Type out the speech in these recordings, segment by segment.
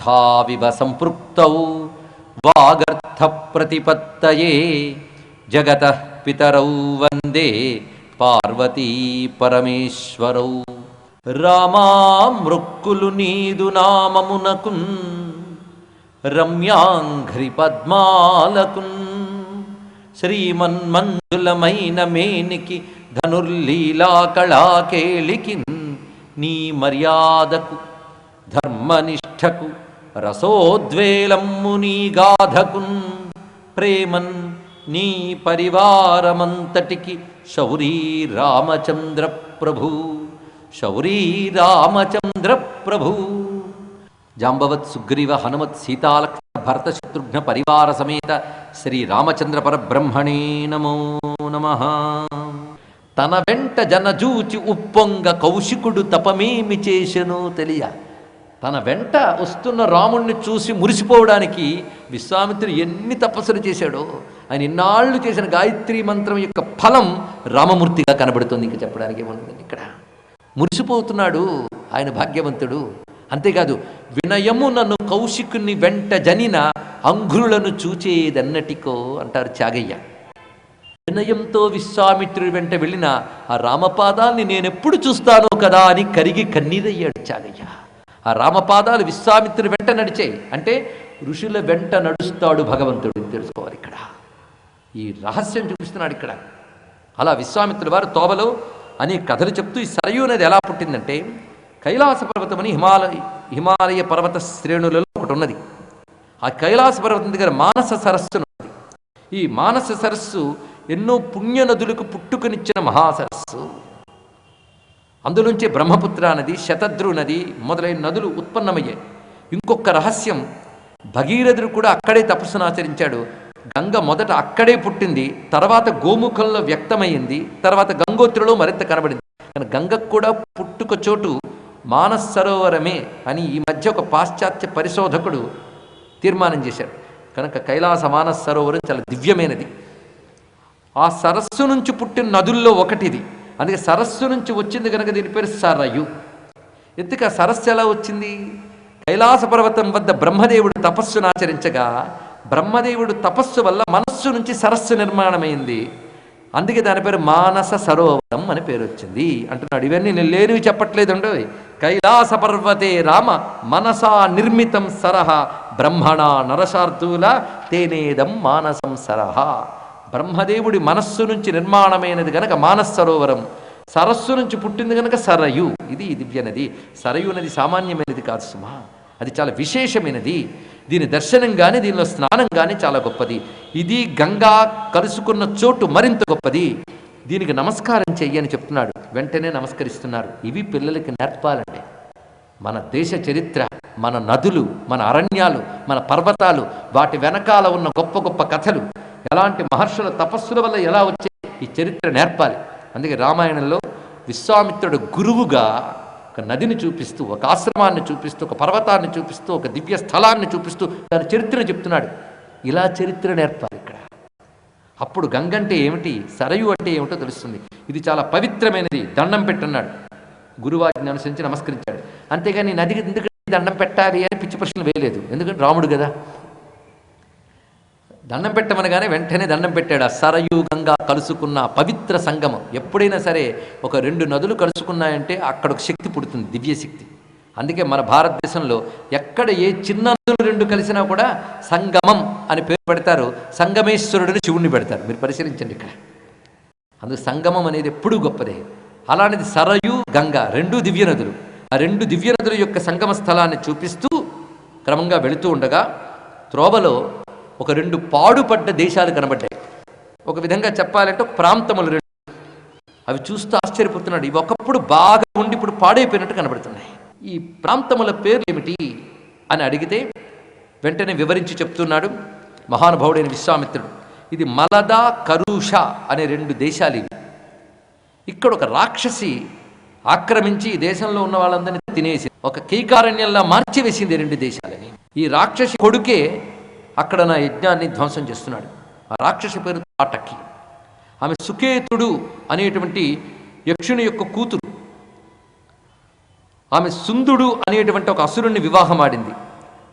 తథావివ సంపృక్తౌ వాగర్థ ప్రతిపత్తయే జగతః పితరౌ వందే పార్వతీ పరమేశ్వరౌ. రామా మృక్కులు నీదు నామమునకున్ రమ్యాంఘ్రి పద్మాలకున్ శ్రీమన్మంజులమైన మేనికి ధనుర్లీలా కళాకేళికి నీ మర్యాదకు ధర్మనిష్టకు రసోద్వేలమ్ము నీ గాధకున్ ప్రేమన్ నీ పరివారమంతటికి శౌరీ రామచంద్ర ప్రభు శౌరీ రామచంద్ర ప్రభు. జాంబవత్ సుగ్రీవ హనుమత్ సీతాలక్ష్మణ భరత శత్రుఘ్న పరివార సమేత శ్రీ రామచంద్ర పరబ్రహ్మణే నమో నమః. తన వెంట జనజూచి ఉప్పొంగ కౌశికుడు తపమేమి చేసెనో తెలియ. తన వెంట వస్తున్న రాముణ్ణి చూసి మురిసిపోవడానికి విశ్వామిత్రుడు ఎన్ని తపస్సులు చేశాడో, ఆయన ఇన్నాళ్ళు చేసిన గాయత్రీ మంత్రం యొక్క ఫలం రామమూర్తిగా కనబడుతుంది. ఇంకా చెప్పడానికి ఏముంటుంది, ఇక్కడ మురిసిపోతున్నాడు ఆయన భాగ్యవంతుడు. అంతేకాదు, వినయము నన్ను కౌశికుని వెంట జనిన అంఘ్రులను చూచేదన్నటికో అంటారు త్యాగయ్య. వినయంతో విశ్వామిత్రుడి వెంట వెళ్ళిన ఆ రామపాదాల్ని నేనెప్పుడు చూస్తానో కదా అని కరిగి కన్నీరయ్యాడు త్యాగయ్య. ఆ రామపాదాలు విశ్వామిత్రుడి వెంట నడిచాయి అంటే ఋషుల వెంట నడుస్తాడు భగవంతుడు తెలుసుకోవాలి. ఇక్కడ ఈ రహస్యం చూపిస్తున్నాడు ఇక్కడ. అలా విశ్వామిత్రుడు వారు తోవలో అని కథలు చెప్తూ ఈ సరయూ నది ఎలా పుట్టిందంటే, కైలాస పర్వతం అని హిమాలయ పర్వత శ్రేణులలో ఒకటి ఉన్నది. ఆ కైలాస పర్వతం దగ్గర మానస సరస్సు ఉన్నది. ఈ మానస సరస్సు ఎన్నో పుణ్య నదులకు పుట్టుకనిచ్చిన మహాసరస్సు. అందులోంచి బ్రహ్మపుత్ర నది, శతద్రు నది మొదలైన నదులు ఉత్పన్నమయ్యాయి. ఇంకొక రహస్యం, భగీరథుడు కూడా అక్కడే తపస్సును ఆచరించాడు. గంగ మొదట అక్కడే పుట్టింది, తర్వాత గోముఖంలో వ్యక్తమైంది, తర్వాత గంగోత్రిలో మరింత కనబడింది. కానీ గంగకు కూడా పుట్టుక చోటు మానస్ సరోవరమే అని ఈ మధ్య ఒక పాశ్చాత్య పరిశోధకుడు తీర్మానం చేశాడు. కనుక కైలాస మానస్ సరోవరం చాలా దివ్యమైనది. ఆ సరస్సు నుంచి పుట్టిన నదుల్లో ఒకటిది. అందుకే సరస్సు నుంచి వచ్చింది కనుక దీని పేరు సరయు. ఎందుకు ఆ సరస్సు ఎలా వచ్చింది? కైలాస పర్వతం వద్ద బ్రహ్మదేవుడు తపస్సును ఆచరించగా బ్రహ్మదేవుడు తపస్సు వల్ల మనస్సు నుంచి సరస్సు నిర్మాణమైంది. అందుకే దాని పేరు మానస సరోవరం అని పేరు వచ్చింది అంటున్నాడు. ఇవన్నీ నేను లేనివి చెప్పట్లేదండో. కైలాస పర్వతే రామ మనసా నిర్మితం సరహ బ్రహ్మణ నరశార్దూల తేనేదం మానసం సరహ. బ్రహ్మదేవుడి మనస్సు నుంచి నిర్మాణమైనది గనక మానస సరోవరం, సరస్సు నుంచి పుట్టింది గనక సరయు. ఇది దివ్య నది. సరయు నది సామాన్యమైనది కాదు సుమా, అది చాలా విశేషమైనది. దీని దర్శనం కానీ దీనిలో స్నానం కానీ చాలా గొప్పది. ఇది గంగా కలుసుకున్న చోటు మరింత గొప్పది. దీనికి నమస్కారం చెయ్యని చెప్తున్నాడు. వెంటనే నమస్కరిస్తున్నారు. ఇవి పిల్లలకి నేర్పాలండి. మన దేశ చరిత్ర, మన నదులు, మన అరణ్యాలు, మన పర్వతాలు, వాటి వెనకాల ఉన్న గొప్ప గొప్ప కథలు, ఎలాంటి మహర్షుల తపస్సుల వల్ల ఎలా వచ్చే ఈ చరిత్ర నేర్పాలి. అందుకే రామాయణంలో విశ్వామిత్రుడు గురువుగా ఒక నదిని చూపిస్తూ, ఒక ఆశ్రమాన్ని చూపిస్తూ, ఒక పర్వతాన్ని చూపిస్తూ, ఒక దివ్య స్థలాన్ని చూపిస్తూ దాని చరిత్రను చెప్తున్నాడు. ఇలా చరిత్ర నేర్పాలి ఇక్కడ. అప్పుడు గంగంటే ఏమిటి, సరయు అంటే ఏమిటో తెలుస్తుంది. ఇది చాలా పవిత్రమైనది, దండం పెట్టన్నాడు. గురువాజ్ఞ అనుసరించి నమస్కరించాడు. అంతేగాని నదికి ఎందుకంటే దండం పెట్టాలి అని పిచ్చి ప్రశ్నలు వేయలేదు. ఎందుకంటే రాముడు కదా. దండం పెట్టమనగానే వెంటనే దండం పెట్టాడు. ఆ సరయు గంగా కలుసుకున్న పవిత్ర సంగమం. ఎప్పుడైనా సరే ఒక రెండు నదులు కలుసుకున్నాయంటే అక్కడ ఒక శక్తి పుడుతుంది, దివ్యశక్తి. అందుకే మన భారతదేశంలో ఎక్కడ ఏ చిన్న నదులు రెండు కలిసినా కూడా సంగమం అని పేరు పెడతారు. సంగమేశ్వరుడిని శివుణ్ణి పెడతారు. మీరు పరిశీలించండి ఇక్కడ. అందుకు సంగమం అనేది ఎప్పుడూ గొప్పదే. అలాంటిది సరయు గంగా రెండూ దివ్య నదులు. ఆ రెండు దివ్య నదుల యొక్క సంగమ స్థలాన్ని చూపిస్తూ క్రమంగా వెళుతూ ఉండగా త్రోవలో ఒక రెండు పాడుపడ్డ దేశాలు కనబడ్డాయి. ఒక విధంగా చెప్పాలంటే ప్రాంతములు రెండు. అవి చూస్తూ ఆశ్చర్యపోతున్నాడు. ఇవి ఒకప్పుడు బాగా ఉండి ఇప్పుడు పాడైపోయినట్టు కనబడుతున్నాయి. ఈ ప్రాంతముల పేర్లు ఏమిటి అని అడిగితే వెంటనే వివరించి చెప్తున్నాడు మహానుభావుడైన విశ్వామిత్రుడు. ఇది మలద, కరుష అనే రెండు దేశాలు ఇవి. ఇక్కడ ఒక రాక్షసి ఆక్రమించి ఈ దేశంలో ఉన్న వాళ్ళందరినీ తినేసి ఒక కీకారణ్యంలా మార్చివేసింది రెండు దేశాలని. ఈ రాక్షసి కొడుకే అక్కడ నా యజ్ఞాన్ని ధ్వంసం చేస్తున్నాడు. ఆ రాక్షసి పేరు తాటకి. ఆమె సుకేతుడు అనేటువంటి యక్షుని యొక్క కూతురు. ఆమె సుందుడు అనేటువంటి ఒక అసురుణ్ణి వివాహం ఆడింది.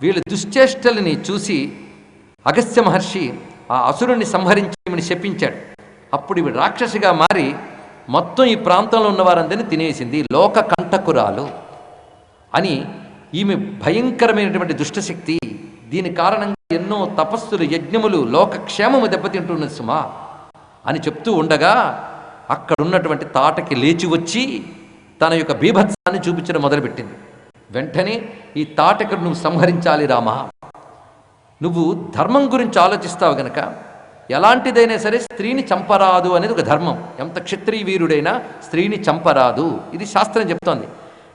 వీళ్ళ దుశ్చేష్టలని చూసి అగస్త్య మహర్షి ఆ అసురుణ్ణి సంహరించమని శపించాడు. అప్పుడు ఇవి రాక్షసిగా మారి మొత్తం ఈ ప్రాంతంలో ఉన్న వారందరినీ తినేసింది. లోక కంటకురాలు అని ఈమె భయంకరమైనటువంటి దుష్టశక్తి. దీని కారణంగా ఎన్నో తపస్సులు, యజ్ఞములు, లోకక్షేమము దెబ్బతింటున్నది సుమా అని చెప్తూ ఉండగా అక్కడున్నటువంటి తాటకి లేచి వచ్చి తన యొక్క బీభత్సాన్ని చూపించడం మొదలుపెట్టింది. వెంటనే ఈ తాటకను నువ్వు సంహరించాలి రామా, నువ్వు ధర్మం గురించి ఆలోచిస్తావు గనక ఎలాంటిదైనా సరే స్త్రీని చంపరాదు అనేది ఒక ధర్మం. ఎంత క్షత్రియ వీరుడైనా స్త్రీని చంపరాదు, ఇది శాస్త్రం చెప్తోంది.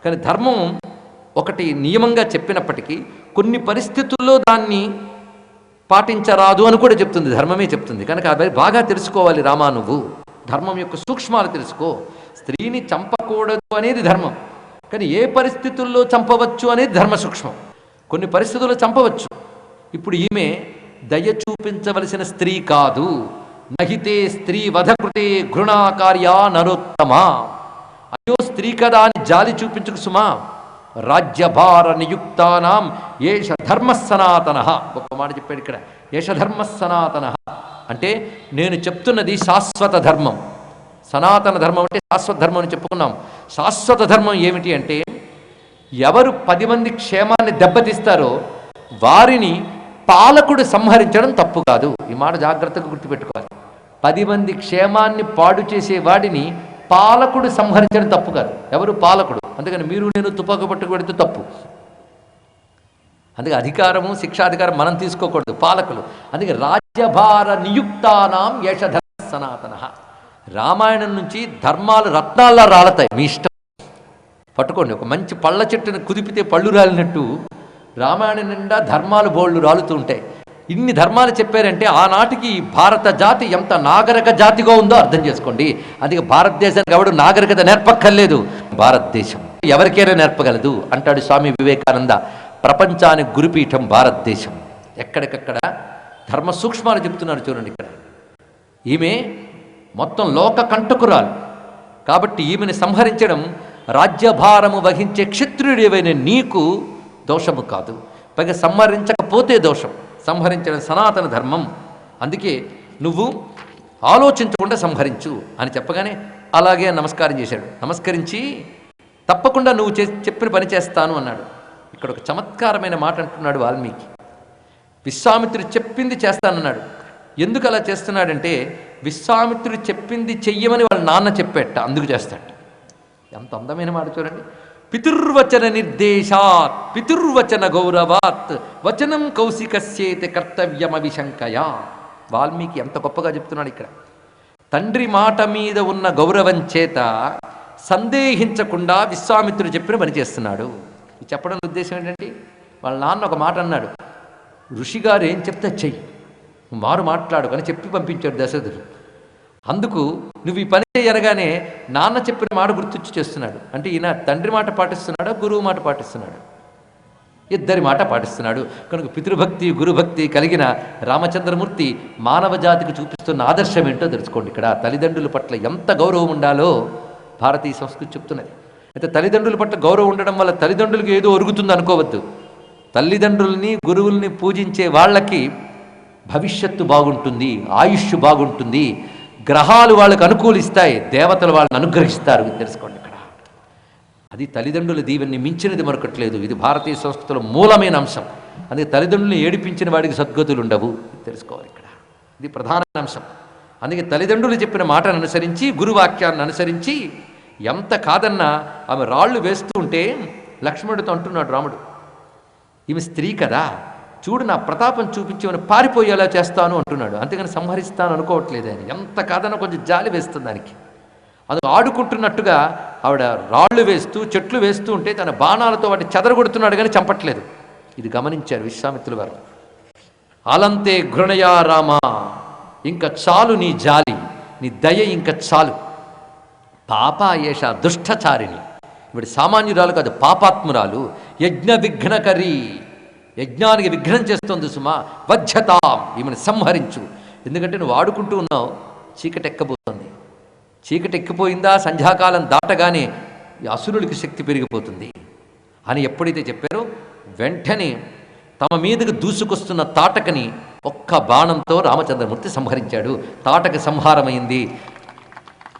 కానీ ధర్మం ఒకటి నియమంగా చెప్పినప్పటికీ కొన్ని పరిస్థితుల్లో దాన్ని పాటించరాదు అని కూడా చెప్తుంది, ధర్మమే చెప్తుంది. కనుక అది బాగా తెలుసుకోవాలి రామా, నువ్వు ధర్మం యొక్క సూక్ష్మాలు తెలుసుకో. స్త్రీని చంపకూడదు అనేది ధర్మం, కానీ ఏ పరిస్థితుల్లో చంపవచ్చు అనేది ధర్మ సూక్ష్మం. కొన్ని పరిస్థితుల్లో చంపవచ్చు. ఇప్పుడు ఈమె దయ చూపించవలసిన స్త్రీ కాదు. నహితే స్త్రీ వధకృతే ఘృణాకార్యా నరోత్తమా. అయ్యో స్త్రీ కదా అని జాలి చూపించుకు సుమా. రాజ్యభార నియుక్తానాం ఏష ధర్మ సనాతన. గొప్ప మాట చెప్పాడు ఇక్కడ. ఏష ధర్మ సనాతన అంటే నేను చెప్తున్నది శాశ్వత ధర్మం. సనాతన ధర్మం అంటే శాశ్వత ధర్మం అని చెప్పుకున్నాం. శాశ్వత ధర్మం ఏమిటి అంటే ఎవరు 10 మంది క్షేమాన్ని దెబ్బతీస్తారో వారిని పాలకుడు సంహరించడం తప్పు కాదు. ఈ మాట జాగ్రత్తగా గుర్తుపెట్టుకోవాలి. 10 మంది క్షేమాన్ని పాడు చేసే వాడిని పాలకుడు సంహరించడం తప్పు కాదు. ఎవరు? పాలకుడు. అందుకని మీరు నేను తుపాకు పట్టుకు తప్పు. అందుకే అధికారము, శిక్షాధికారం మనం తీసుకోకూడదు, పాలకులు. అందుకే రాజ్యభార నియుక్తానాం ఏష ధర్మ సనాతన. రామాయణం నుంచి ధర్మాలు రత్నాల్లా రాలతాయి, మీ ఇష్టం. పట్టుకోండి. ఒక మంచి పళ్ళ చెట్టును కుదిపితే పళ్ళు రాలినట్టు రామాయణం నిండా ధర్మాలు బోళ్ళు రాలుతూ ఉంటాయి. ఇన్ని ధర్మాలు చెప్పారంటే ఆనాటికి భారత జాతి ఎంత నాగరిక జాతిగా ఉందో అర్థం చేసుకోండి. అందుకే భారతదేశానికి ఎవడు నాగరికత నేర్పక్కర్లేదు, భారతదేశం ఎవరికైనా నేర్పగలదు అంటాడు స్వామి వివేకానంద. ప్రపంచానికి గురుపీఠం భారతదేశం. ఎక్కడికక్కడ ధర్మ సూక్ష్మాలు చెప్తున్నారు చూడండి. ఇక్కడ ఈమె మొత్తం లోక కంటకురాలు కాబట్టి ఈమెను సంహరించడం రాజ్యభారము వహించే క్షత్రియుడేవైన నీకు దోషము కాదు. పైగా సంహరించకపోతే దోషం. సంహరించడం సనాతన ధర్మం. అందుకే నువ్వు ఆలోచించకుండా సంహరించు అని చెప్పగానే అలాగే నమస్కారం చేశాడు. నమస్కరించి తప్పకుండా నువ్వు చెప్పిన పని చేస్తాను అన్నాడు. ఇక్కడ ఒక చమత్కారమైన మాట అంటున్నాడు వాల్మీకి. విశ్వామిత్రుడు చెప్పింది చేస్తానన్నాడు. ఎందుకు అలా చేస్తున్నాడంటే విశ్వామిత్రుడు చెప్పింది చెయ్యమని వాళ్ళ నాన్న చెప్పేట, అందుకు చేస్తాడు. ఎంత అందమైన మాట చూడండి. పితుర్వచన నిర్దేశాత్ పితుర్వచన గౌరవాత్ వచనం కౌశికస్యేతి కర్తవ్యమవిశంకయా. వాల్మీకి ఎంత గొప్పగా చెప్తున్నాడు ఇక్కడ. తండ్రి మాట మీద ఉన్న గౌరవం చేత సందేహించకుండా విశ్వామిత్రుడు చెప్పిన పని చేస్తున్నాడు. ఇది చెప్పడం ఉద్దేశం ఏంటంటే వాళ్ళ నాన్న ఒక మాట అన్నాడు, ఋషిగారు ఏం చెప్తే చెయ్యి, మారు మాట్లాడు అని చెప్పి పంపించాడు దశరథుడు. అందుకు నువ్వు ఈ పని చేయగానే నాన్న చెప్పిన మాట గుర్తొచ్చి చేస్తున్నాడు. అంటే ఈయన తండ్రి మాట పాటిస్తున్నాడా, గురువు మాట పాటిస్తున్నాడు? ఇద్దరి మాట పాటిస్తున్నాడు. కనుక పితృభక్తి గురుభక్తి కలిగిన రామచంద్రమూర్తి మానవ జాతికి చూపిస్తున్న ఆదర్శం ఏంటో తెలుసుకోండి. ఇక్కడ తల్లిదండ్రుల పట్ల ఎంత గౌరవం ఉండాలో భారతీయ సంస్కృతి చెప్తున్నది. అయితే తల్లిదండ్రుల పట్ల గౌరవం ఉండడం వల్ల తల్లిదండ్రులకు ఏదో ఒరుగుతుంది అనుకోవద్దు. తల్లిదండ్రుల్ని గురువుల్ని పూజించే వాళ్ళకి భవిష్యత్తు బాగుంటుంది, ఆయుష్ బాగుంటుంది, గ్రహాలు వాళ్ళకు అనుకూలిస్తాయి, దేవతలు వాళ్ళని అనుగ్రహిస్తారు. తెలుసుకోండి ఇక్కడ. అది తల్లిదండ్రుల దీవెన్ని మించినది మరొకట్లేదు. ఇది భారతీయ సంస్కృతిలో మూలమైన అంశం. అందుకే తల్లిదండ్రులను ఏడిపించిన వాడికి సద్గతులు ఉండవు, తెలుసుకోవాలి ఇక్కడ. ఇది ప్రధాన అంశం. అందుకే తల్లిదండ్రులు చెప్పిన మాటను అనుసరించి, గురువాక్యాన్ని అనుసరించి ఎంత కాదన్నా ఆమె రాళ్ళు వేస్తూ ఉంటే లక్ష్మణుడితో అంటున్నాడు రాముడు, ఈమె స్త్రీ కదా, చూడు నా ప్రతాపం చూపించి ఏమైనా పారిపోయేలా చేస్తాను అంటున్నాడు. అంతేగాని సంహరిస్తాను అనుకోవట్లేదు ఆయన. ఎంత కాదన్నా కొంచెం జాలి వేస్తుంది దానికి. అందుకు ఆడుకుంటున్నట్టుగా ఆవిడ రాళ్ళు వేస్తూ చెట్లు వేస్తూ ఉంటే తన బాణాలతో వాటి చెదరగొడుతున్నాడు కానీ చంపట్లేదు. ఇది గమనించారు విశ్వామిత్రుల వారు. అలంతే ఘృణయా రామ, ఇంకా చాలు నీ జాలి, నీ దయ ఇంకా చాలు. పాపాయేష దుష్టచారిణి, ఇప్పుడు సామాన్యురాలు కాదు, పాపాత్మురాలు. యజ్ఞ విఘ్నకరి, యజ్ఞానికి విఘ్నం చేస్తుంది సుమా. వధ్యతాం, ఈమెను సంహరించు. ఎందుకంటే నువ్వు ఆడుకుంటూ ఉన్నావు, చీకటి ఎక్కబోతుంది. చీకటి ఎక్కిపోయిందా, సంధ్యాకాలం దాటగానే ఈ అసురులకి శక్తి పెరిగిపోతుంది అని ఎప్పుడైతే చెప్పారో వెంటనే తమ మీదకు దూసుకొస్తున్న తాటకని ఒక్క బాణంతో రామచంద్రమూర్తి సంహరించాడు. తాటక సంహారమైంది.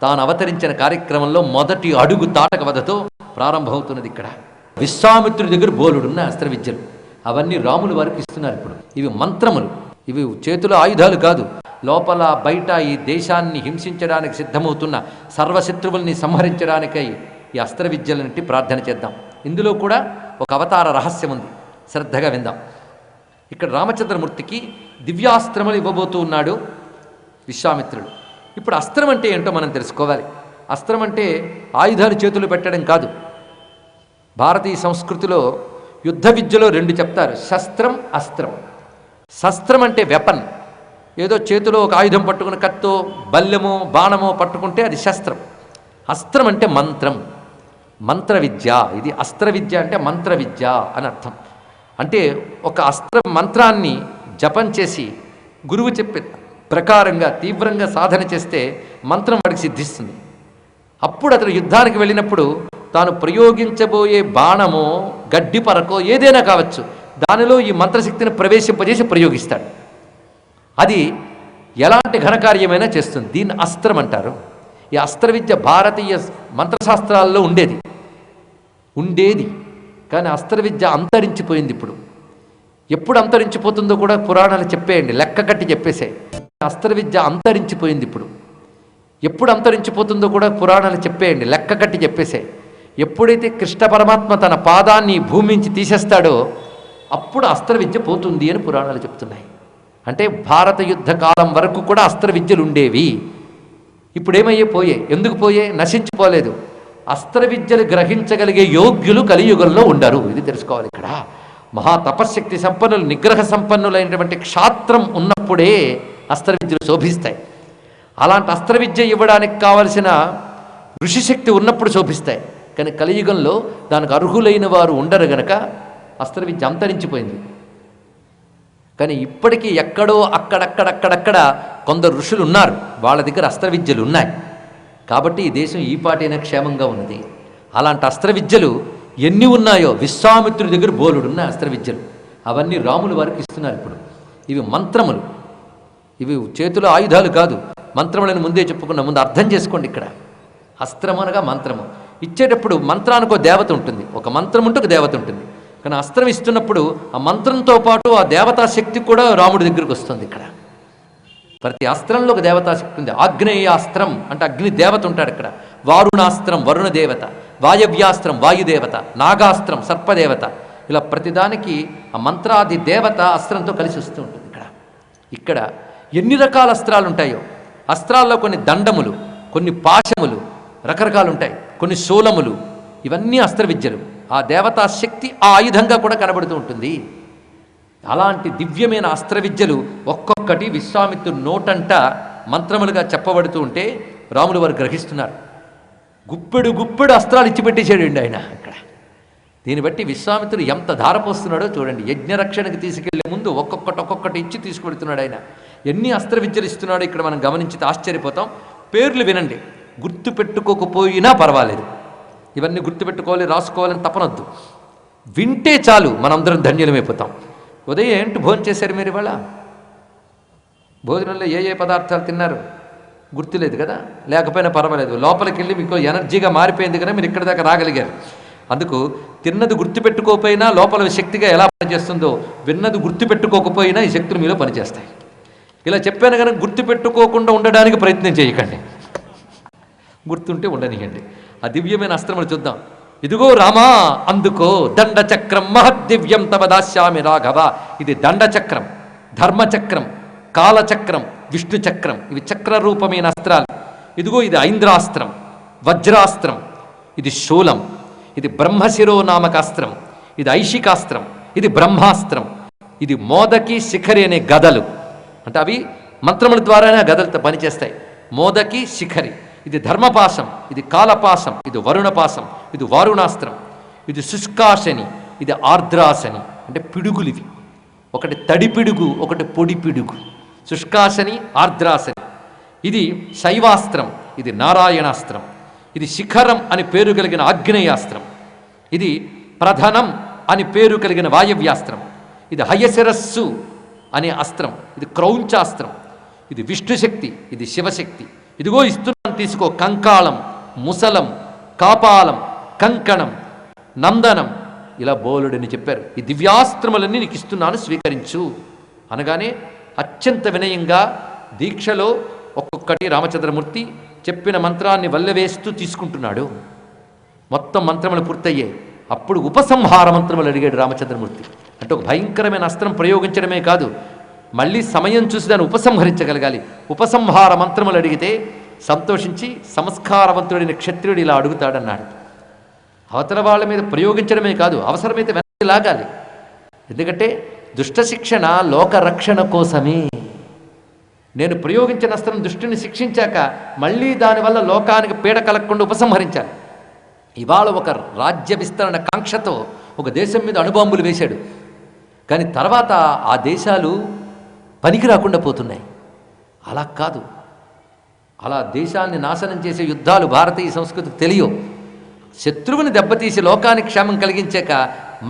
తాను అవతరించిన కార్యక్రమంలో మొదటి అడుగు తాటక వధతో ప్రారంభమవుతున్నది. ఇక్కడ విశ్వామిత్రుడి దగ్గర బోలుడున్న అస్త్ర విద్యలు అవన్నీ రాములు వారికి ఇస్తున్నారు. ఇప్పుడు ఇవి మంత్రములు, ఇవి చేతుల ఆయుధాలు కాదు. లోపల బయట ఈ దేశాన్ని హింసించడానికి సిద్ధమవుతున్న సర్వశత్రువుల్ని సంహరించడానికై ఈ అస్త్ర విద్యలన్నింటి ప్రార్థన చేద్దాం. ఇందులో కూడా ఒక అవతార రహస్యం ఉంది, శ్రద్ధగా విందాం. ఇక్కడ రామచంద్రమూర్తికి దివ్యాస్త్రములు ఇవ్వబోతూ ఉన్నాడు విశ్వామిత్రుడు. ఇప్పుడు అస్త్రం అంటే ఏంటో మనం తెలుసుకోవాలి. అస్త్రం అంటే ఆయుధాలు చేతులు పెట్టడం కాదు. భారతీయ సంస్కృతిలో యుద్ధ విద్యలో రెండు చెప్తారు, శస్త్రం, అస్త్రం. శస్త్రం అంటే వెపన్, ఏదో చేతిలో ఒక ఆయుధం పట్టుకుని కత్తో బల్లెమో బాణమో పట్టుకుంటే అది శస్త్రం. అస్త్రం అంటే మంత్రం, మంత్ర విద్య. ఇది అస్త్ర విద్య అంటే మంత్ర విద్య అని అర్థం. అంటే ఒక అస్త్ర మంత్రాన్ని జపం చేసి గురువు చెప్పే ప్రకారంగా తీవ్రంగా సాధన చేస్తే మంత్రం వాడికి సిద్ధిస్తుంది. అప్పుడు అతను యుద్ధానికి వెళ్ళినప్పుడు తాను ప్రయోగించబోయే బాణమో గడ్డి పరకో ఏదైనా కావచ్చు, దానిలో ఈ మంత్రశక్తిని ప్రవేశింపజేసి ప్రయోగిస్తాడు. అది ఎలాంటి ఘనకార్యమైనా చేస్తుంది. దీన్ని అస్త్రం అంటారు. ఈ అస్త్ర విద్య భారతీయ మంత్రశాస్త్రాల్లో ఉండేది కానీ అస్త్ర విద్య అంతరించిపోయింది. ఇప్పుడు ఎప్పుడు అంతరించిపోతుందో కూడా పురాణాలు చెప్పేయండి, లెక్క కట్టి చెప్పేసే. అస్త్ర విద్య అంతరించిపోయింది. ఇప్పుడు ఎప్పుడు అంతరించిపోతుందో కూడా పురాణాలు చెప్పేయండి, లెక్క కట్టి చెప్పేసే. ఎప్పుడైతే కృష్ణ పరమాత్మ తన పాదాన్ని భూమి నుంచి తీసేస్తాడో అప్పుడు అస్త్ర విద్య పోతుంది అని పురాణాలు చెప్తున్నాయి. అంటే భారత యుద్ధ కాలం వరకు కూడా అస్త్ర విద్యలు ఉండేవి. ఇప్పుడేమయ్యే పోయే, ఎందుకు పోయే? నశించిపోలేదు. అస్త్ర విద్యలు గ్రహించగలిగే యోగ్యులు కలియుగంలో ఉండరు. ఇది తెలుసుకోవాలి. ఇక్కడ మహా తపశ్శక్తి సంపన్నులు, నిగ్రహ సంపన్నులైనటువంటి క్షాత్రం ఉన్నప్పుడే అస్త్ర విద్యలు శోభిస్తాయి. అలాంటి అస్త్ర విద్య ఇవ్వడానికి కావలసిన ఋషిశక్తి ఉన్నప్పుడు శోభిస్తాయి. కానీ కలియుగంలో దానికి అర్హులైన వారు ఉండరు గనక అస్త్ర విద్య అంతరించిపోయింది. కానీ ఇప్పటికీ ఎక్కడో అక్కడక్కడ కొందరు ఋషులు ఉన్నారు, వాళ్ళ దగ్గర అస్త్ర విద్యలు ఉన్నాయి. కాబట్టి ఈ దేశం ఈ పాటైనా క్షేమంగా ఉన్నది. అలాంటి అస్త్ర విద్యలు ఎన్ని ఉన్నాయో విశ్వామిత్రుడి దగ్గర బోలుడున్న అస్త్ర విద్యలు అవన్నీ రాములు వారికి ఇస్తున్నారు. ఇప్పుడు ఇవి మంత్రములు, ఇవి చేతుల ఆయుధాలు కాదు. మంత్రములను ముందే చెప్పుకున్న, ముందు అర్థం చేసుకోండి. ఇక్కడ అస్త్రం అనగా మంత్రము. ఇచ్చేటప్పుడు మంత్రానికి ఒక దేవత ఉంటుంది, ఒక మంత్రం ఉంటే ఒక దేవత ఉంటుంది. కానీ అస్త్రం ఇస్తున్నప్పుడు ఆ మంత్రంతో పాటు ఆ దేవతా శక్తి కూడా రాముడి దగ్గరికి వస్తుంది. ఇక్కడ ప్రతి అస్త్రంలో ఒక దేవతాశక్తి ఉంది. ఆగ్నేయాస్త్రం అంటే అగ్ని దేవత ఉంటాడు ఇక్కడ. వారుణాస్త్రం వరుణ దేవత, వాయవ్యాస్త్రం వాయుదేవత, నాగాస్త్రం సర్పదేవత. ఇలా ప్రతిదానికి ఆ మంత్రాది దేవత అస్త్రంతో కలిసి వస్తూ ఉంటుంది. ఇక్కడ ఎన్ని రకాల అస్త్రాలు ఉంటాయో, అస్త్రాల్లో కొన్ని దండములు, కొన్ని పాశములు, రకరకాలు ఉంటాయి, కొన్ని శూలములు, ఇవన్నీ అస్త్ర విద్యలు. ఆ దేవతా శక్తి ఆ ఆయుధంగా కూడా కనబడుతూ ఉంటుంది. అలాంటి దివ్యమైన అస్త్ర విద్యలు ఒక్కొక్కటి విశ్వామిత్రుడు నోటంట మంత్రములుగా చెప్పబడుతూ ఉంటే రాములు వారు గ్రహిస్తున్నారు. గుప్పెడు అస్త్రాలు ఇచ్చిపెట్టేసాడండి ఆయన అక్కడ. దీన్ని బట్టి విశ్వామిత్రుడు ఎంత ధారపోస్తున్నాడో చూడండి. యజ్ఞరక్షణకి తీసుకెళ్లే ముందు ఒక్కొక్కటి ఇచ్చి తీసుకువెడుతున్నాడు ఆయన. ఎన్ని అస్త్ర విద్యలు ఇస్తున్నాడో ఇక్కడ మనం గమనించితే ఆశ్చర్యపోతాం. పేర్లు వినండి, గుర్తు పెట్టుకోకపోయినా పర్వాలేదు. ఇవన్నీ గుర్తుపెట్టుకోవాలి, రాసుకోవాలని తపనొద్దు. వింటే చాలు, మనందరం ధన్యులమైపోతాం. ఉదయం ఏంటి భోజనం చేశారు మీరు? ఇవాళ భోజనంలో ఏ పదార్థాలు తిన్నారు? గుర్తులేదు కదా, లేకపోయినా పర్వాలేదు. లోపలికి వెళ్ళి మీకు ఎనర్జీగా మారిపోయింది కదా, మీరు ఇక్కడి దాకా రాగలిగారు. అందుకు తిన్నది గుర్తుపెట్టుకోకపోయినా లోపల శక్తిగా ఎలా పనిచేస్తుందో, విన్నది గుర్తుపెట్టుకోకపోయినా ఈ శక్తులు మీలో పనిచేస్తాయి. ఇలా చెప్పాను కనుక గుర్తుపెట్టుకోకుండా ఉండడానికి ప్రయత్నం చేయకండి, గుర్తుంటే ఉండనియండి. ఆ దివ్యమైన అస్త్రములు చూద్దాం. ఇదిగో రామా అందుకో దండచక్రం మహద్దివ్యం తవ దాస్యామి రాఘవ. ఇది దండచక్రం, ధర్మచక్రం, కాలచక్రం, విష్ణు చక్రం. ఇవి చక్ర రూపమైన అస్త్రాలు. ఇదిగో ఇది ఐంద్రాస్త్రం, వజ్రాస్త్రం, ఇది శూలం, ఇది బ్రహ్మశిరో నామక అస్త్రం, ఇది ఐషికాస్త్రం, ఇది బ్రహ్మాస్త్రం, ఇది మోదకి శిఖరి అనే గదలు. అంటే అవి మంత్రముల ద్వారానే గదలతో పనిచేస్తాయి. మోదకి శిఖరి, ఇది ధర్మపాశం, ఇది కాలపాశం, ఇది వరుణపాశం, ఇది వారుణాస్త్రం, ఇది శుష్కాశని, ఇది ఆర్ద్రాశని. అంటే పిడుగులు ఇవి. ఒకటి తడి పిడుగు, ఒకటి పొడి పిడుగు. శుష్కాశని, ఆర్ద్రాశని. ఇది శైవాస్త్రం, ఇది నారాయణాస్త్రం, ఇది శిఖరం అని పేరు కలిగిన ఆగ్నేయాస్త్రం, ఇది ప్రధనం అని పేరు కలిగిన వాయవ్యాస్త్రం, ఇది హయశిరస్సు అనే అస్త్రం, ఇది క్రౌంచాస్త్రం, ఇది విష్ణుశక్తి, ఇది శివశక్తి. ఇదిగో ఇస్తున్నాను తీసుకో, కంకాళం, ముసలం, కాపాలం, కంకణం, నందనం, ఇలా బోలుడని చెప్పారు. ఈ దివ్యాస్త్రములన్నీ నీకు ఇస్తున్నాను, స్వీకరించు అనగానే అత్యంత వినయంగా దీక్షలో ఒక్కొక్కటి రామచంద్రమూర్తి చెప్పిన మంత్రాన్ని వల్లవేస్తూ తీసుకుంటున్నాడు. మొత్తం మంత్రములు పూర్తయ్యాయి. అప్పుడు ఉపసంహార మంత్రములు అడిగాడు రామచంద్రమూర్తి. అంటే ఒక భయంకరమైన అస్త్రం ప్రయోగించడమే కాదు, మళ్ళీ సమయం చూసి దాన్ని ఉపసంహరించగలగాలి. ఉపసంహార మంత్రములు అడిగితే సంతోషించి సంస్కారవంతుడైన క్షత్రియుడు ఇలా అడుగుతాడన్నాడు. అవతల వాళ్ళ మీద ప్రయోగించడమే కాదు, అవసరమైతే వెనక్కి లాగాలి. ఎందుకంటే దుష్ట శిక్షణ లోకరక్షణ కోసమే. నేను ప్రయోగించిన అస్త్రం దుష్టుని శిక్షించాక మళ్ళీ దానివల్ల లోకానికి పీడ కలగకుండా ఉపసంహరించాలి. ఇవాళ ఒక రాజ్య విస్తరణ కాంక్షతో ఒక దేశం మీద అణుబాంబులు వేశాడు, కానీ తర్వాత ఆ దేశాలు పనికి రాకుండా పోతున్నాయి. అలా కాదు, అలా దేశాన్ని నాశనం చేసే యుద్ధాలు భారతీయ సంస్కృతికి తెలియవు. శత్రువుని దెబ్బతీసి లోకానికి క్షేమం కలిగించాక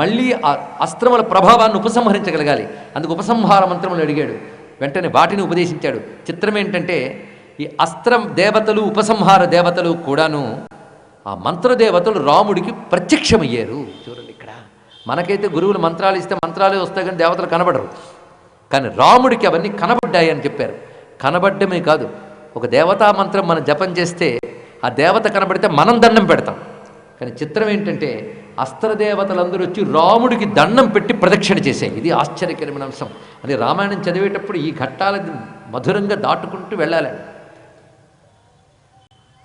మళ్ళీ ఆ అస్త్రముల ప్రభావాన్ని ఉపసంహరించగలగాలి. అందుకు ఉపసంహార మంత్రములు అడిగాడు. వెంటనే వాటిని ఉపదేశించాడు. చిత్రం ఏంటంటే ఈ అస్త్రం దేవతలు, ఉపసంహార దేవతలు కూడాను ఆ మంత్రదేవతలు రాముడికి ప్రత్యక్షమయ్యారు. చూడండి, ఇక్కడ మనకైతే గురువులు మంత్రాలు ఇస్తే మంత్రాలే వస్తాయి, కానీ దేవతలు కనబడరు. కానీ రాముడికి అవన్నీ కనబడ్డాయి అని చెప్పారు. కనబడ్డమే కాదు, ఒక దేవతా మంత్రం మనం జపం చేస్తే ఆ దేవత కనబడితే మనం దండం పెడతాం. కానీ చిత్రం ఏంటంటే అస్త్రదేవతలందరూ వచ్చి రాముడికి దండం పెట్టి ప్రదక్షిణ చేశాయి. ఇది ఆశ్చర్యకరమైన అంశం. అది రామాయణం చదివేటప్పుడు ఈ ఘట్టాలను మధురంగా దాటుకుంటూ వెళ్ళాలి.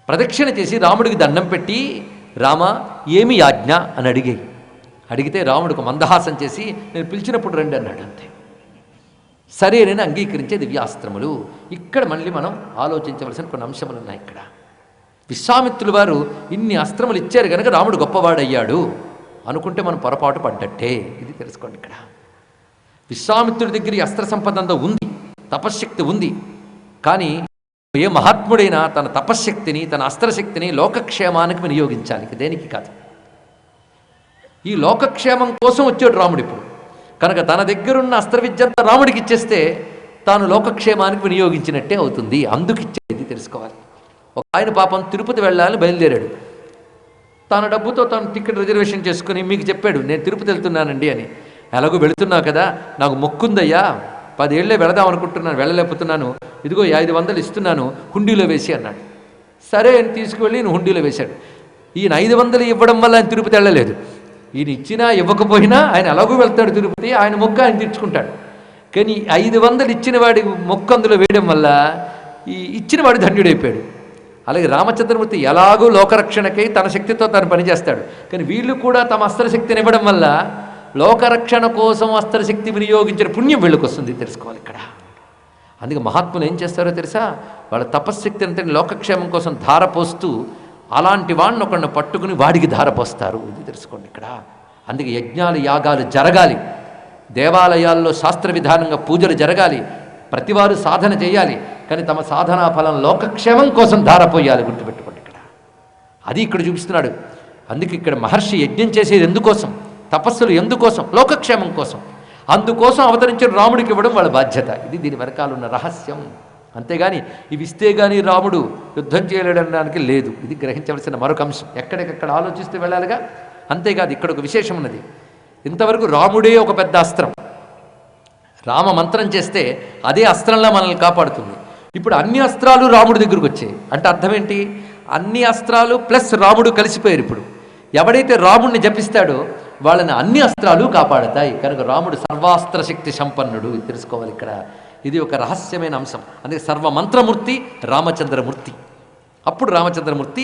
ప్రదక్షిణ చేసి రాముడికి దండం పెట్టి, రామ ఏమి ఆజ్ఞ అని అడిగితే రాముడికి మందహాసం చేసి, నేను పిలిచినప్పుడు రండి అన్నాడు. అంతే. సరేనని అంగీకరించే దివ్యాస్త్రములు. ఇక్కడ మళ్ళీ మనం ఆలోచించవలసిన కొన్ని అంశములు ఉన్నాయి. ఇక్కడ విశ్వామిత్రుల వారు ఇన్ని అస్త్రములు ఇచ్చారు కనుక రాముడు గొప్పవాడయ్యాడు అనుకుంటే మనం పొరపాటు పడ్డట్టే. ఇది తెలుసుకోండి. ఇక్కడ విశ్వామిత్రుడి దగ్గర ఈ అస్త్ర సంపద అంతా ఉంది, తపశ్శక్తి ఉంది. కానీ ఏ మహాత్ముడైనా తన తపశ్శక్తిని, తన అస్త్రశక్తిని లోకక్షేమానికి వినియోగించాలి, దేనికి కాదు. ఈ లోకక్షేమం కోసం వచ్చాడు రాముడు ఇప్పుడు. కనుక తన దగ్గరున్న అస్త్ర విద్యంతా రాముడికి ఇచ్చేస్తే తాను లోకక్షేమానికి వినియోగించినట్టే అవుతుంది. అందుకిచ్చేది తెలుసుకోవాలి. ఒక ఆయన పాపం తిరుపతి వెళ్ళాలని బయలుదేరాడు. తన డబ్బుతో తను టికెట్ రిజర్వేషన్ చేసుకుని మీకు చెప్పాడు, నేను తిరుపతి వెళ్తున్నానండి అని. ఎలాగో వెళుతున్నావు కదా, నాకు మొక్కుందయ్యా, 10 ఏళ్ళే వెళదాం అనుకుంటున్నాను, వెళ్ళలేకపోతున్నాను, ఇదిగో 500 ఇస్తున్నాను, హుండీలో వేసి అన్నాడు. సరే అని తీసుకువెళ్ళి ఈయన హుండీలో వేశాడు. ఈయన 500 ఇవ్వడం వల్ల ఆయన తిరుపతి వెళ్ళలేదు. ఈయన ఇచ్చినా ఇవ్వకపోయినా ఆయన ఎలాగో వెళ్తాడు తిరుపతి, ఆయన మొక్క ఆయన తీర్చుకుంటాడు. కానీ 500 ఇచ్చిన వాడి మొక్క అందులో వేయడం వల్ల ఈ ఇచ్చిన వాడు ధన్యుడైపోయాడు. అలాగే రామచంద్రమూర్తి ఎలాగో లోకరక్షణకై తన శక్తితో తను పనిచేస్తాడు. కానీ వీళ్ళు కూడా తమ అస్త్రశక్తిని ఇవ్వడం వల్ల లోకరక్షణ కోసం అస్త్రశక్తి వినియోగించిన పుణ్యం వీళ్ళకి వస్తుంది, తెలుసుకోవాలి ఇక్కడ. అందుకే మహాత్ములు ఏం చేస్తారో తెలుసా, వాళ్ళ తపశ్శక్తి అంటే లోకక్షేమం కోసం ధారపోస్తూ అలాంటి వాడిని ఒకడిని పట్టుకుని వాడికి ధారపోస్తారు. ఇది తెలుసుకోండి ఇక్కడ. అందుకే యజ్ఞాలు, యాగాలు జరగాలి, దేవాలయాల్లో శాస్త్ర విధానంగా పూజలు జరగాలి, ప్రతివారు సాధన చేయాలి. కానీ తమ సాధనా ఫలం లోకక్షేమం కోసం ధారపోయాలి, గుర్తుపెట్టుకోండి ఇక్కడ. అది ఇక్కడ చూపిస్తున్నాడు. అందుకే ఇక్కడ మహర్షి యజ్ఞం చేసేది ఎందుకోసం, తపస్సులు ఎందుకోసం, లోకక్షేమం కోసం. అందుకోసం అవతరించిన రాముడికి ఇవ్వడం వాళ్ళ బాధ్యత. ఇది దీని వెనకాల ఉన్న రహస్యం. అంతేగాని ఇవి ఇస్తే కానీ రాముడు యుద్ధం చేయలేడనడానికి లేదు. ఇది గ్రహించవలసిన మరొక అంశం. ఎక్కడికక్కడ ఆలోచిస్తూ వెళ్ళాలిగా. అంతేకాదు, ఇక్కడ ఒక విశేషం ఉన్నది. ఇంతవరకు రాముడే ఒక పెద్ద అస్త్రం. రామ మంత్రం చేస్తే అదే అస్త్రంలా మనల్ని కాపాడుతుంది. ఇప్పుడు అన్ని అస్త్రాలు రాముడి దగ్గరకు వచ్చాయి. అంటే అర్థం ఏంటి, అన్ని అస్త్రాలు ప్లస్ రాముడు కలిసిపోయారు. ఇప్పుడు ఎవడైతే రాముడిని జపిస్తాడో వాళ్ళని అన్ని అస్త్రాలు కాపాడతాయి. కనుక రాముడు సర్వాస్త్ర శక్తి సంపన్నుడు, ఇది తెలుసుకోవాలి ఇక్కడ. ఇది ఒక రహస్యమైన అంశం. అందుకే సర్వమంత్రమూర్తి రామచంద్రమూర్తి. అప్పుడు రామచంద్రమూర్తి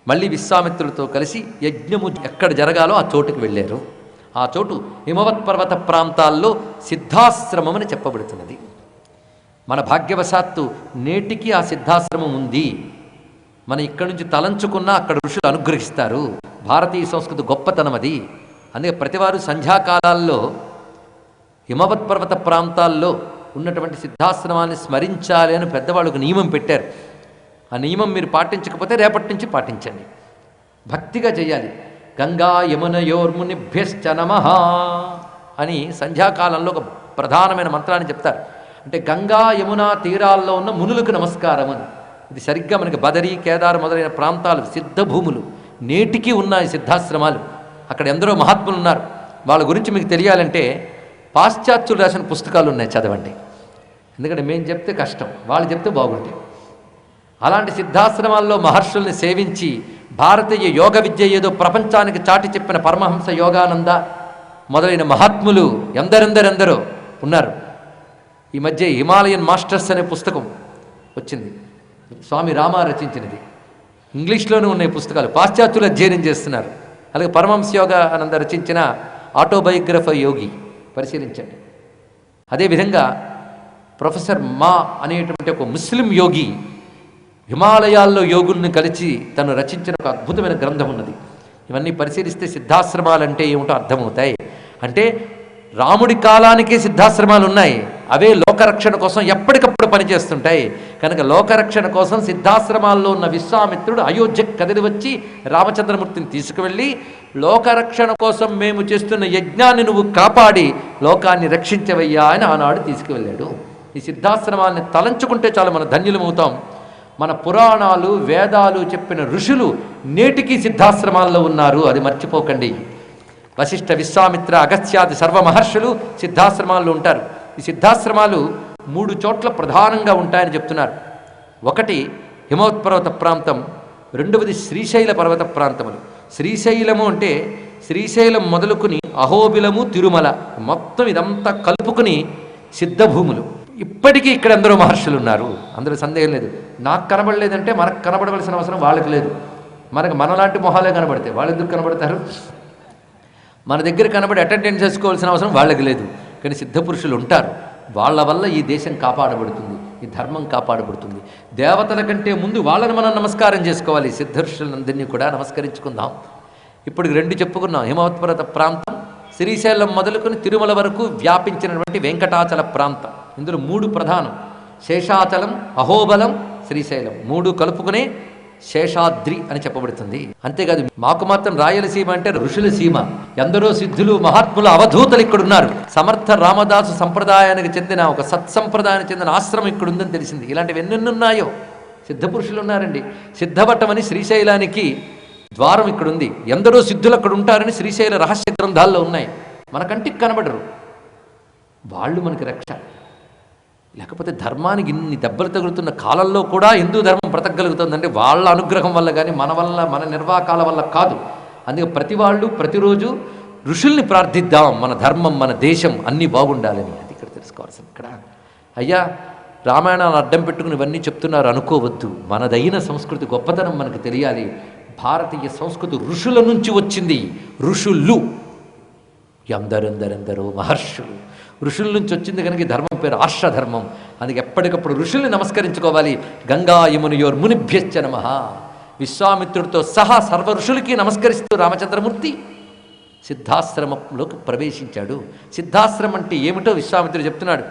మళ్ళీ విశ్వామిత్రులతో కలిసి యజ్ఞము ఎక్కడ జరగాలో ఆ చోటుకు వెళ్ళారు. ఆ చోటు హిమవత్ పర్వత ప్రాంతాల్లో సిద్ధాశ్రమం అని చెప్పబడుతున్నది. మన భాగ్యవశాత్తు నేటికి ఆ సిద్ధాశ్రమం ఉంది. మనం ఇక్కడి నుంచి తలంచుకున్నా అక్కడ ఋషులు అనుగ్రహిస్తారు. భారతీయ సంస్కృతి గొప్పతనం అది. అందుకే ప్రతివారు సంధ్యాకాలాల్లో హిమవత్ పర్వత ప్రాంతాల్లో ఉన్నటువంటి సిద్ధాశ్రమాన్ని స్మరించాలి అని పెద్దవాళ్ళు ఒక నియమం పెట్టారు. ఆ నియమం మీరు పాటించకపోతే రేపటి నుంచి పాటించండి. భక్తిగా చేయాలి. గంగా యమునయోర్మునిభ్యశ్చ నమః అని సంధ్యాకాలంలో ఒక ప్రధానమైన మంత్రాన్ని చెప్తారు. అంటే గంగా యమునా తీరాల్లో ఉన్న మునులకు నమస్కారం అని. ఇది సరిగ్గా మనకి బదరి కేదార్ మొదలైన ప్రాంతాలు సిద్ధభూములు, నేటికి ఉన్నాయి సిద్ధాశ్రమాలు. అక్కడ ఎందరో మహాత్ములు ఉన్నారు. వాళ్ళ గురించి మీకు తెలియాలంటే పాశ్చాత్యులు రాసిన పుస్తకాలు ఉన్నాయి, చదవండి. ఎందుకంటే మేము చెప్తే కష్టం, వాళ్ళు చెప్తే బాగుంటాయి. అలాంటి సిద్ధాశ్రమాల్లో మహర్షుల్ని సేవించి భారతీయ యోగ విద్య ఏదో ప్రపంచానికి చాటి చెప్పిన పరమహంస యోగానంద మొదలైన మహాత్ములు ఎందరెందరెందరో ఉన్నారు. ఈ మధ్య హిమాలయన్ మాస్టర్స్ అనే పుస్తకం వచ్చింది, స్వామి రామ రచించినది. ఇంగ్లీష్లోనూ ఉన్నాయి పుస్తకాలు, పాశ్చాత్యులు అధ్యయనం చేస్తున్నారు. అలాగే పరమహంస యోగానంద రచించిన ఆటోబయోగ్రఫీ యోగి పరిశీలించండి. అదేవిధంగా ప్రొఫెసర్ మా అనేటువంటి ఒక ముస్లిం యోగి హిమాలయాల్లో యోగుల్ని కలిసి తను రచించిన ఒక అద్భుతమైన గ్రంథం ఉన్నది. ఇవన్నీ పరిశీలిస్తే సిద్ధాశ్రమాలంటే ఏమిటో అర్థమవుతాయి. అంటే రాముడి కాలానికే సిద్ధాశ్రమాలు ఉన్నాయి, అవే లోకరక్షణ కోసం ఎప్పటికప్పుడు పనిచేస్తుంటాయి. కనుక లోకరక్షణ కోసం సిద్ధాశ్రమాల్లో ఉన్న విశ్వామిత్రుడు అయోధ్యకు కదిలి వచ్చి రామచంద్రమూర్తిని తీసుకువెళ్ళి లోకరక్షణ కోసం మేము చేస్తున్న యజ్ఞాన్ని నువ్వు కాపాడి లోకాన్ని రక్షించవయ్యా అని ఆనాడు తీసుకువెళ్ళాడు. ఈ సిద్ధాశ్రమాన్ని తలంచుకుంటే చాలా మనం ధన్యులమవుతాం. మన పురాణాలు వేదాలు చెప్పిన ఋషులు నేటికి సిద్ధాశ్రమాల్లో ఉన్నారు, అది మర్చిపోకండి. వశిష్ఠ విశ్వామిత్ర అగస్త్యాది సర్వమహర్షులు సిద్ధాశ్రమాల్లో ఉంటారు. ఈ సిద్ధాశ్రమాలు 3 చోట్ల ప్రధానంగా ఉంటాయని చెప్తున్నారు. ఒకటి హిమవత్పర్వత ప్రాంతం, రెండవది శ్రీశైల పర్వత ప్రాంతములు. శ్రీశైలము అంటే శ్రీశైలం మొదలుకుని అహోబిలము తిరుమల మొత్తం ఇదంతా కలుపుకుని సిద్ధభూములు. ఇప్పటికీ ఇక్కడ ఎందరో మహర్షులు ఉన్నారు, అందులో సందేహం లేదు. నాకు కనబడలేదంటే మనకు కనబడవలసిన అవసరం వాళ్ళకి లేదు. మనకు మనలాంటి మొహాలే కనబడతాయి, వాళ్ళు ఎందుకు కనబడతారు? మన దగ్గర కనబడి అటెండెన్స్ చేసుకోవాల్సిన అవసరం వాళ్ళకి లేదు. కానీ సిద్ధపురుషులు ఉంటారు, వాళ్ళ వల్ల ఈ దేశం కాపాడబడుతుంది, ఈ ధర్మం కాపాడబడుతుంది. దేవతల కంటే ముందు వాళ్ళని మనం నమస్కారం చేసుకోవాలి. సిద్ధపురుషులందరినీ కూడా నమస్కరించుకుందాం. ఇప్పుడు 2 చెప్పుకున్నాం. హిమవత్పర్వత ప్రాంతం, శ్రీశైలం మొదలుకొని తిరుమల వరకు వ్యాపించినటువంటి వెంకటాచల ప్రాంతం. ఇందులో 3 ప్రధానం: శేషాచలం, అహోబలం, శ్రీశైలం. 3 కలుపుకునే శేషాద్రి అని చెప్పబడుతుంది. అంతేకాదు మాకు మాత్రం రాయలసీమ అంటే ఋషుల సీమ. ఎందరో సిద్ధులు మహాత్ముల అవధూతలు ఇక్కడున్నారు. సమర్థ రామదాసు సంప్రదాయానికి చెందిన ఒక సత్సంప్రదాయానికి చెందిన ఆశ్రమం ఇక్కడ ఉందని తెలిసింది. ఇలాంటివి ఎన్నెన్నున్నాయో సిద్ధపురుషులు ఉన్నారండి. సిద్ధవటం అని శ్రీశైలానికి ద్వారం ఇక్కడ ఉంది. ఎందరో సిద్ధులు అక్కడ ఉంటారని శ్రీశైల రహస్య గ్రంథాల్లో ఉన్నాయి. మన కంటికి కనబడరు, వాళ్ళు మనకి రక్ష. లేకపోతే ధర్మానికి ఇన్ని దెబ్బలు తగులుతున్న కాలంలో కూడా హిందూ ధర్మం బ్రతకగలుగుతుందంటే వాళ్ళ అనుగ్రహం వల్ల, కానీ మన వల్ల, మన నిర్వాకాల వల్ల కాదు. అందుకే ప్రతి వాళ్ళు ప్రతిరోజు ఋషుల్ని ప్రార్థిద్దాం, మన ధర్మం, మన దేశం అన్నీ బాగుండాలని. అది ఇక్కడ తెలుసుకోవాల్సింది. ఇక్కడ అయ్యా రామాయణాన్ని అడ్డం పెట్టుకుని ఇవన్నీ చెప్తున్నారు అనుకోవద్దు. మనదైన సంస్కృతి గొప్పతనం మనకు తెలియాలి. భారతీయ సంస్కృతి ఋషుల నుంచి వచ్చింది. ఋషులు ఎందరెందరెందరో మహర్షులు ఋషుల నుంచి వచ్చింది కనుక ఈ ధర్మం పేరు ఆర్షధర్మం. అందుకే ఎప్పటికప్పుడు ఋషుల్ని నమస్కరించుకోవాలి. గంగా యమునయోర్ మునిభ్యశ్చ నమః. విశ్వామిత్రుడితో సహా సర్వ ఋషులకి నమస్కరిస్తూ రామచంద్రమూర్తి సిద్ధాశ్రమంలోకి ప్రవేశించాడు. సిద్ధాశ్రమం అంటే ఏమిటో విశ్వామిత్రుడు చెప్తున్నాడు.